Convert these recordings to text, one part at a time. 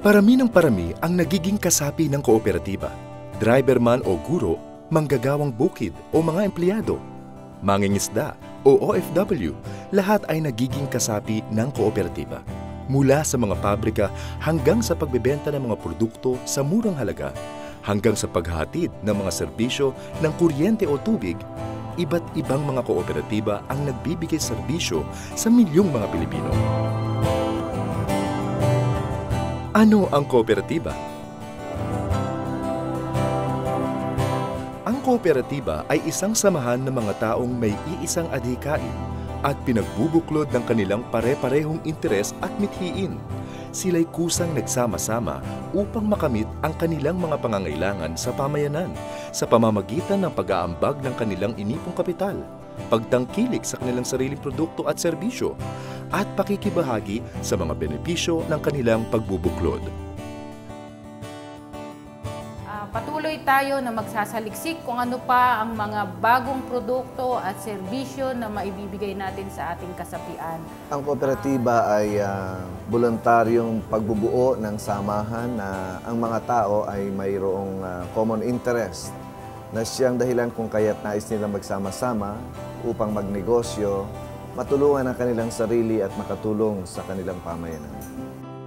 Parami ng parami ang nagiging kasapi ng kooperatiba. Driver man o guro, manggagawang bukid o mga empleyado, mangingisda o OFW, lahat ay nagiging kasapi ng kooperatiba. Mula sa mga pabrika hanggang sa pagbebenta ng mga produkto sa murang halaga, hanggang sa paghahatid ng mga serbisyo ng kuryente o tubig, iba't ibang mga kooperatiba ang nagbibigay serbisyo sa milyong mga Pilipino. Ano ang kooperatiba? Ang kooperatiba ay isang samahan ng mga taong may iisang adhikain at pinagbubuklod ng kanilang pare-parehong interes at mithiin. Sila'y kusang nagsama-sama upang makamit ang kanilang mga pangangailangan sa pamayanan sa pamamagitan ng pag-aambag ng kanilang inipong kapital, pagtangkilik sa kanilang sariling produkto at serbisyo, at pakikibahagi sa mga benepisyo ng kanilang pagbubuklod. Patuloy tayo na magsasaliksik kung ano pa ang mga bagong produkto at serbisyo na maibibigay natin sa ating kasapian. Ang kooperatiba ay voluntaryong pagbubuo ng samahan na ang mga tao ay mayroong common interest na siyang dahilan kung kaya't nais nilang magsama-sama upang magnegosyo, matulungan ang kanilang sarili at makatulong sa kanilang pamayanan.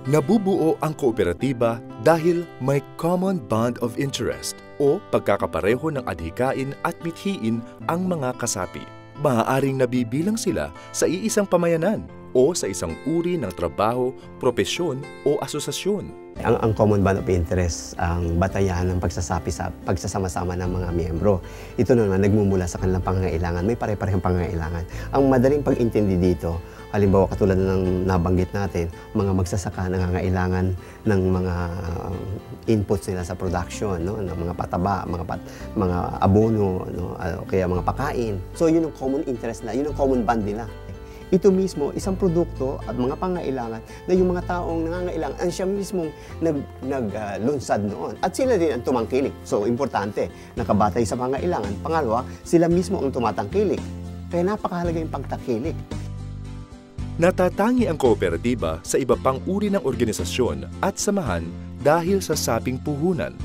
Nabubuo ang kooperatiba dahil may common bond of interest o pagkakapareho ng adhikain at mithiin ang mga kasapi. Maaaring nabibilang sila sa iisang pamayanan o sa isang uri ng trabaho, propesyon o asosasyon. Ang common bond of interest, ang batayan ng pagsasama-sama ng mga miyembro. Ito naman nagmumula sa kanilang pangangailangan. May pare-parehong pangangailangan. Ang madaling pag-intindi dito, halimbawa katulad ng nabanggit natin, mga magsasaka nangangailangan ng mga inputs nila sa production, no? Ng mga pataba, mga abono, no? Kaya mga pakain. So yun ang common interest na, yun ang common bond nila. Ito mismo, isang produkto at mga pangangailangan na yung mga taong nangangailangan, ang siya mismong naglunsad noon. At sila din ang tumangkilik. So, importante, nakabatay sa pangangailangan. Pangalawa, sila mismo ang tumatangkilik. Kaya napakahalaga yung pagtakilik. Natatangi ang kooperatiba sa iba pang uri ng organisasyon at samahan dahil sa saping puhunan.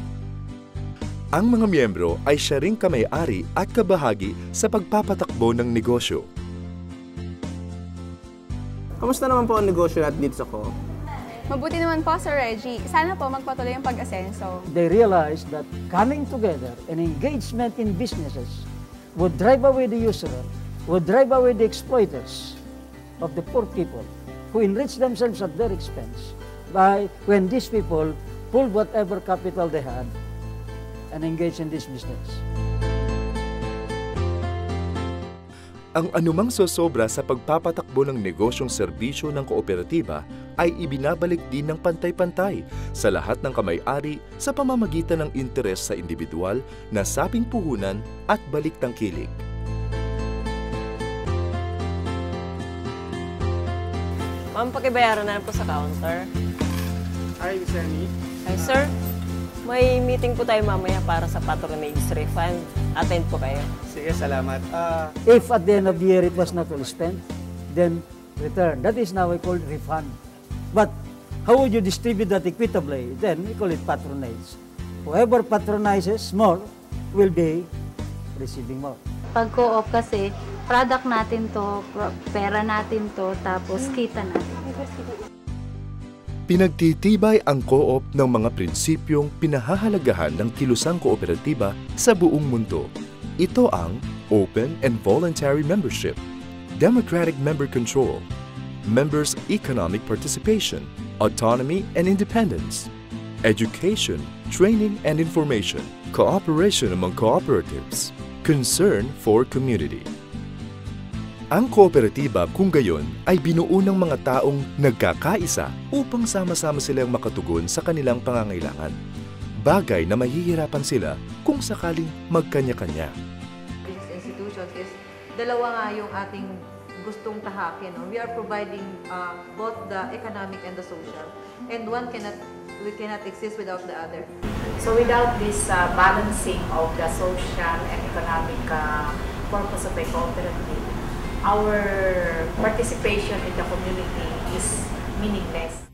Ang mga miyembro ay siya ring kamay-ari at kabahagi sa pagpapatakbo ng negosyo. Kamusta naman po ang negosyo natin dito sa Co-op? Mabuti naman po, Sir Reggie. Sana po magpatuloy ang pag-asenso. They realized that coming together and engagement in businesses would drive away the usurer, would drive away the exploiters of the poor people who enrich themselves at their expense when these people pulled whatever capital they had and engaged in this business. Ang anumang sosobra sa pagpapatakbo ng negosyong serbisyo ng kooperatiba ay ibinabalik din ng pantay-pantay sa lahat ng kamay-ari sa pamamagitan ng interes sa individual na saping puhunan at balik tangkilik. Ma'am, pakibayaran na po sa counter. Hi, Miss Annie. Hi, sir. May meeting po tayo mamaya para sa patronage refund. Attend po kayo. Sige, salamat. If at the end of the year it was not well spent, then return. That is now we call refund. But how would you distribute that equitably? Then we call it patronage. Whoever patronizes more will be receiving more. Pag co-op kasi, product natin to, pera natin to, tapos kita natin. Pinagtitibay ang co-op ng mga prinsipyong pinahahalagahan ng kilusang kooperatiba sa buong mundo. Ito ang open and voluntary membership, democratic member control, members' economic participation, autonomy and independence, education, training and information, cooperation among cooperatives, concern for community. Ang kooperatiba kung gayon ay binuo ng mga taong nagkakaisa upang sama-sama silang makatugon sa kanilang pangangailangan. Bagay na mahihirapan sila kung sakaling magkanya-kanya. These institutions is dalawa nga yung ating gustong tahakin. No? We are providing both the economic and the social. And we cannot exist without the other. So without this balancing of the social and economic purpose of a cooperative, our participation in the community is meaningless.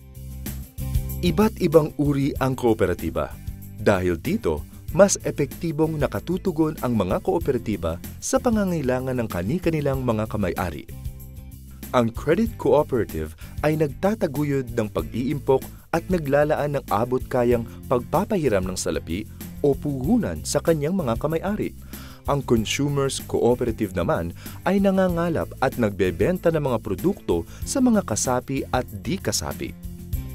Iba't ibang uri ang kooperatiba. Dahil dito, mas epektibong nakatutugon ang mga kooperatiba sa pangangailangan ng kani-kanilang mga kamay-ari. Ang credit cooperative ay nagtataguyod ng pag-iimpok at naglalaan ng abot-kayang pagpapahiram ng salapi o puhunan sa kanyang mga kamay-ari. Ang consumers cooperative naman ay nangangalap at nagbebenta ng mga produkto sa mga kasapi at di kasapi.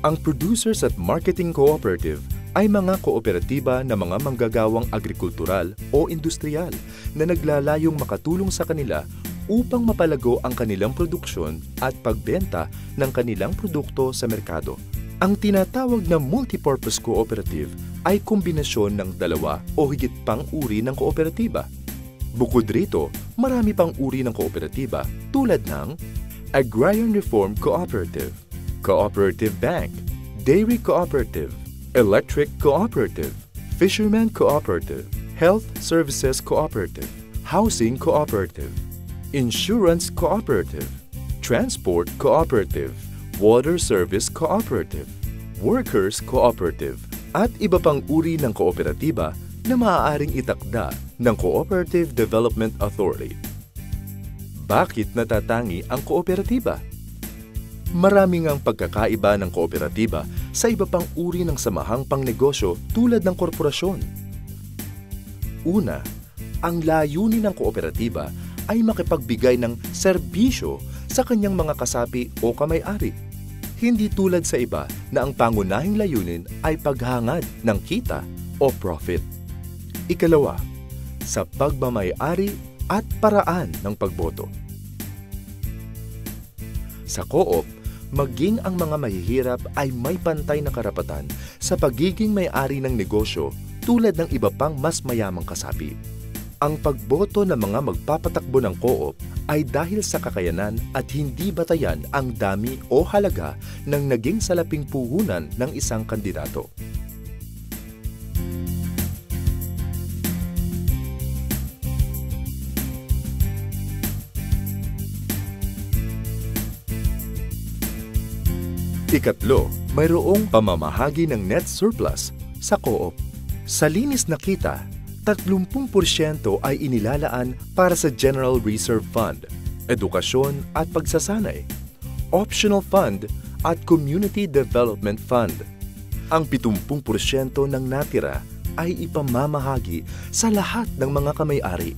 Ang producers at marketing cooperative ay mga kooperatiba na mga manggagawang agrikultural o industrial na naglalayong makatulong sa kanila upang mapalago ang kanilang produksyon at pagbenta ng kanilang produkto sa merkado. Ang tinatawag na multipurpose cooperative ay kombinasyon ng dalawa o higit pang uri ng kooperatiba. Bukod rito, marami pang uri ng kooperatiba tulad ng Agrarian Reform Cooperative, Cooperative Bank, Dairy Cooperative, Electric Cooperative, Fisherman Cooperative, Health Services Cooperative, Housing Cooperative, Insurance Cooperative, Transport Cooperative, Water Service Cooperative, Workers Cooperative, at iba pang uri ng kooperatiba na maaaring itakda ng Cooperative Development Authority. Bakit natatangi ang kooperatiba? Maraming ang pagkakaiba ng kooperatiba sa iba pang uri ng samahang pangnegosyo tulad ng korporasyon. Una, ang layunin ng kooperatiba ay makipagbigay ng serbisyo sa kanyang mga kasapi o kamay-ari. Hindi tulad sa iba na ang pangunahing layunin ay paghangad ng kita o profit. Ikalawa, sa pagmamay-ari at paraan ng pagboto. Sa co-op, maging ang mga mahihirap ay may pantay na karapatan sa pagiging may-ari ng negosyo tulad ng iba pang mas mayamang kasapi. Ang pagboto ng mga magpapatakbo ng co-op ay dahil sa kakayanan at hindi batayan ang dami o halaga ng naging salaping puhunan ng isang kandidato. Ikatlo, mayroong pamamahagi ng net surplus sa co-op. Sa linis na kita, 30% ay inilalaan para sa General Reserve Fund, edukasyon at pagsasanay, Optional Fund at Community Development Fund. Ang 70% ng natira ay ipamamahagi sa lahat ng mga kamay-ari.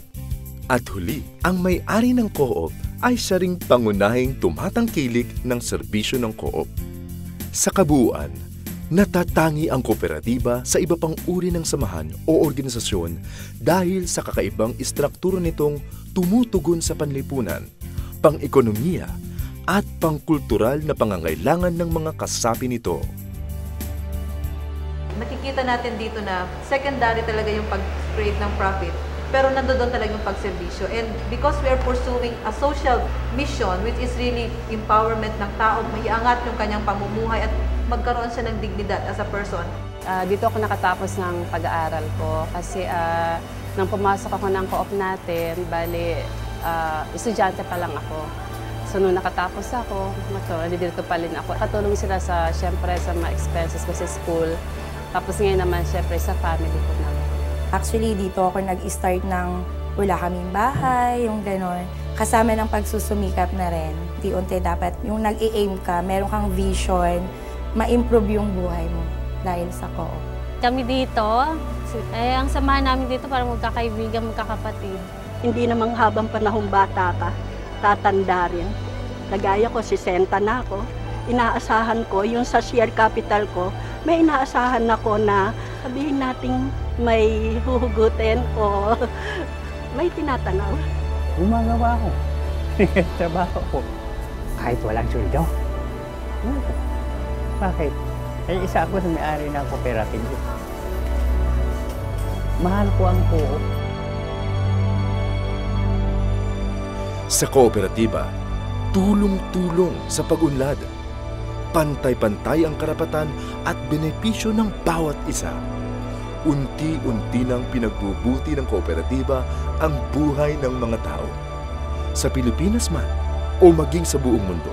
At huli, ang may-ari ng co-op ay siya ring pangunahing tumatangkilik ng serbisyo ng co-op. Sa kabuuan, natatangi ang kooperatiba sa iba pang uri ng samahan o organisasyon dahil sa kakaibang istruktura nitong tumutugon sa panlipunan, pang-ekonomiya at pang-kultural na pangangailangan ng mga kasapi nito. Nakikita natin dito na secondary talaga yung pag-create ng profit, pero nandoon talaga yung pagserbisyo. And because we are pursuing a social mission, which is really empowerment ng tao, maiangat yung kanyang pamumuhay at magkaroon siya ng dignidad as a person. Dito ako nakatapos ng pag-aaral ko kasi nang pumasok ako ng co-op natin, bali estudyante pa lang ako. So nung nakatapos ako, nandito pa rin ako. Katulong sila sa, syempre, sa mga expenses ko sa school. Tapos ngayon naman, syempre, sa family ko naman. Actually, dito ako nag-start ng wala kaming bahay, yung gano'n. Kasama ng pagsusumikap na rin. Unti-unti dapat yung nag-i-aim ka, meron kang vision, ma-improve yung buhay mo dahil sa co-op. Kami dito, ang samahan namin dito parang magkakaibigan, magkakapatid. Hindi namang habang panahong bata ka, tatanda rin. Kagaya ko, 60 na ako. Inaasahan ko, yung sa share capital ko, may inaasahan ako na sabihin nating may huhugutin o may tinatanaw. Gumagawa ko. Trabaho ko. Kahit walang sweldo. Bakit? Eh, isa ako sa may-ari ng cooperative. Mahal ko ang co-op. Sa kooperatiba, tulong-tulong sa pag-unlad. Pantay-pantay ang karapatan at benepisyo ng bawat isa. Unti-unti nang pinagbubuti ng kooperatiba ang buhay ng mga tao. Sa Pilipinas man o maging sa buong mundo,